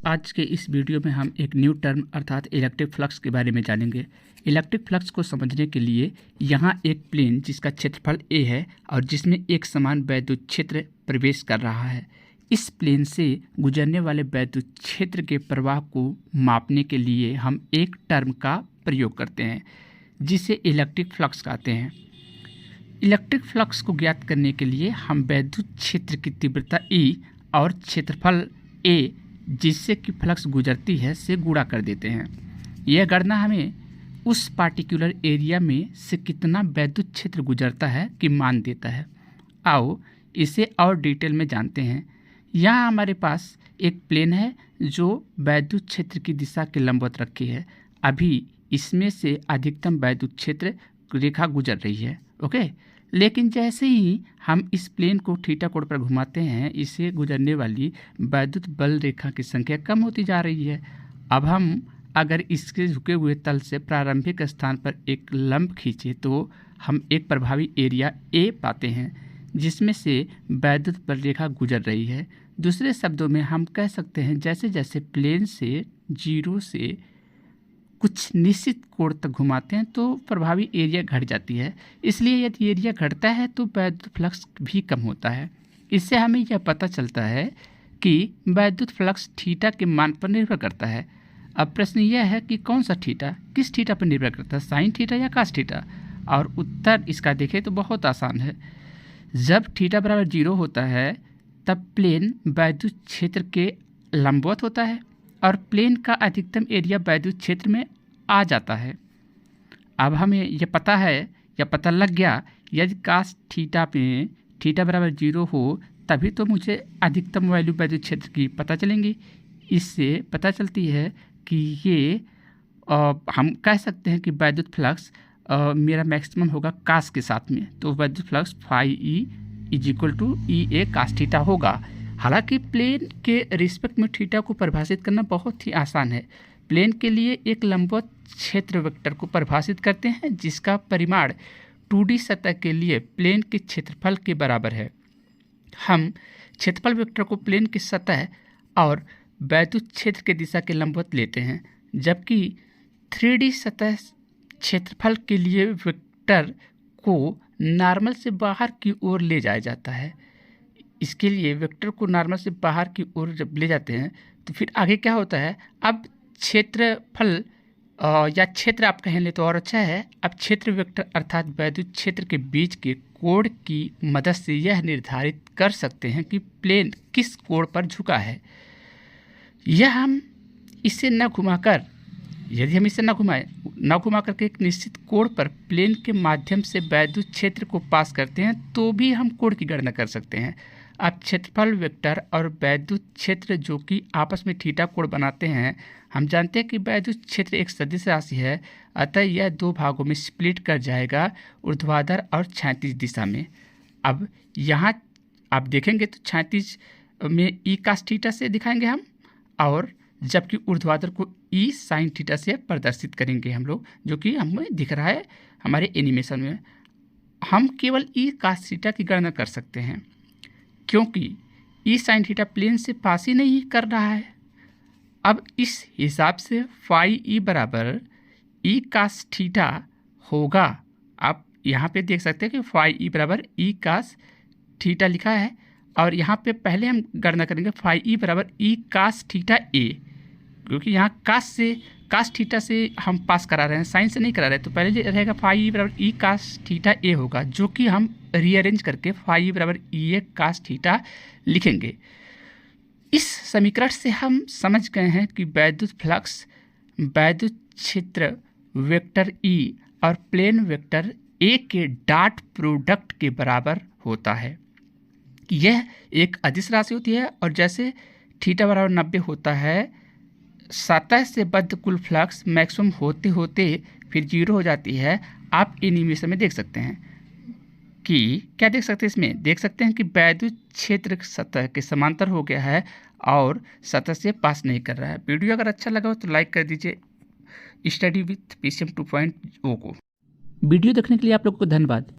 आज के इस वीडियो में हम एक न्यू टर्म अर्थात इलेक्ट्रिक फ्लक्स के बारे में जानेंगे। इलेक्ट्रिक फ्लक्स को समझने के लिए यहाँ एक प्लेन जिसका क्षेत्रफल a है और जिसमें एक समान वैद्युत क्षेत्र प्रवेश कर रहा है, इस प्लेन से गुजरने वाले वैद्युत क्षेत्र के प्रवाह को मापने के लिए हम एक टर्म का प्रयोग करते हैं जिसे इलेक्ट्रिक फ्लक्स कहते हैं। इलेक्ट्रिक फ्लक्स को ज्ञात करने के लिए हम वैद्युत क्षेत्र की तीव्रता E और क्षेत्रफल a जिससे कि फ्लक्स गुजरती है से गुणा कर देते हैं। यह गणना हमें उस पार्टिकुलर एरिया में से कितना वैद्युत क्षेत्र गुजरता है कि मान देता है। आओ इसे और डिटेल में जानते हैं। यहाँ हमारे पास एक प्लेन है जो वैद्युत क्षेत्र की दिशा के लंबवत रखी है। अभी इसमें से अधिकतम वैद्युत क्षेत्र रेखा गुजर रही है, ओके। लेकिन जैसे ही हम इस प्लेन को थीटा कोण पर घुमाते हैं, इसे गुजरने वाली वैद्युत बल रेखा की संख्या कम होती जा रही है। अब हम अगर इसके झुके हुए तल से प्रारंभिक स्थान पर एक लंब खींचे तो हम एक प्रभावी एरिया A पाते हैं जिसमें से वैद्युत बल रेखा गुजर रही है। दूसरे शब्दों में हम कह सकते हैं जैसे जैसे प्लेन से 0 से कुछ निश्चित कोण तक घुमाते हैं तो प्रभावी एरिया घट जाती है। इसलिए यदि एरिया घटता है तो वैद्युत फ्लक्स भी कम होता है। इससे हमें यह पता चलता है कि वैद्युत फ्लक्स थीटा के मान पर निर्भर करता है। अब प्रश्न यह है कि कौन सा थीटा किस थीटा पर निर्भर करता है, साइन थीटा या कास थीटा? और उत्तर इसका देखें तो बहुत आसान है। जब थीटा बराबर 0 होता है तब प्लेन वैद्युत क्षेत्र के लंबवत होता है और प्लेन का अधिकतम एरिया वैद्युत क्षेत्र में आ जाता है। अब हमें यह पता है या पता लग गया यदि कास थीटा में थीटा बराबर 0 हो तभी तो मुझे अधिकतम वैल्यू वैद्युत क्षेत्र की पता चलेंगी। इससे पता चलती है कि ये हम कह सकते हैं कि वैद्युत फ्लक्स मेरा मैक्सिमम होगा कास के साथ में, तो वैद्युत flux phi E is equal to E A cos theta होगा। हालांकि प्लेन के रिस्पेक्ट में थीटा को परिभाषित करना बहुत ही आसान है। प्लेन के लिए एक लंबवत क्षेत्र वेक्टर को परिभाषित करते हैं जिसका परिमाण 2D सतह के लिए प्लेन के क्षेत्रफल के बराबर है। हम क्षेत्रफल वेक्टर को प्लेन की सतह और वैद्युत क्षेत्र के दिशा के लंबवत लेते हैं, जबकि 3D सतह क्षेत्रफल के लिए वेक्टर को नॉर्मल से बाहर की ओर ले जाया जाता है। इसके लिए वेक्टर को नॉर्मल से बाहर की ओर जब ले जाते हैं तो फिर आगे क्या होता है, अब क्षेत्रफल या क्षेत्र आप कहें ले तो और अच्छा है। अब क्षेत्र वेक्टर अर्थात वैद्युत क्षेत्र के बीच के कोण की मदद से यह निर्धारित कर सकते हैं कि प्लेन किस कोण पर झुका है। यह हम इसे न घुमाकर यदि हम इसे न घुमा करके एक निश्चित कोण पर प्लेन के माध्यम से वैद्युत क्षेत्र को पास करते हैं तो भी हम कोण की गणना कर सकते हैं। अब क्षेत्रफल वेक्टर और वैद्युत क्षेत्र जो कि आपस में थीटा कोण बनाते हैं, हम जानते हैं कि वैद्युत क्षेत्र एक सदिश राशि है, अतः यह 2 भागों में स्प्लिट कर जाएगा, ऊर्ध्वाधर और क्षैतिज दिशा में। अब यहाँ आप देखेंगे तो क्षैतिज में ई कास थीटा से दिखाएंगे हम, और जबकि ऊर्ध्वाधर को ई साइन थीटा से प्रदर्शित करेंगे हम लोग, जो कि हमें दिख रहा है हमारे एनिमेशन में। हम केवल ई कास थीटा की गणना कर सकते हैं क्योंकि ई साइन थीटा प्लेन से पास ही नहीं कर रहा है। अब इस हिसाब से फाई ई बराबर ई कास थीटा होगा। आप यहाँ पे देख सकते हैं कि फाई ई बराबर ई कास थीटा लिखा है, और यहाँ पे पहले हम गणना करेंगे फाई ई बराबर ई कास थीटा ए, क्योंकि यहाँ कास थीटा से हम पास करा रहे हैं, साइन से नहीं करा रहे हैं। तो पहले रहेगा फाई ई बराबर ई कास थीटा ए होगा, जो कि हम रीअरेंज करके फाई ई बराबर ई ए कास थीटा लिखेंगे। इस समीकरण से हम समझ गए हैं कि वैद्युत फ्लक्स वैद्युत क्षेत्र वेक्टर ई और प्लेन वेक्टर ए के डॉट प्रोडक्ट के बराबर होता है। यह एक अदिश राशि होती है और जैसे थीटा बराबर 90 होता है, सतह से बद्ध कुल फ्लक्स मैक्सिमम होते होते फिर 0 हो जाती है। आप एनिमेशन में देख सकते हैं कि क्या देख सकते हैं, इसमें देख सकते हैं कि वैद्युत क्षेत्र सतह के समांतर हो गया है और सतह से पास नहीं कर रहा है। वीडियो अगर अच्छा लगा हो तो लाइक कर दीजिए स्टडी विथ PCM 2.0 को। वीडियो देखने के लिए आप लोगों को धन्यवाद।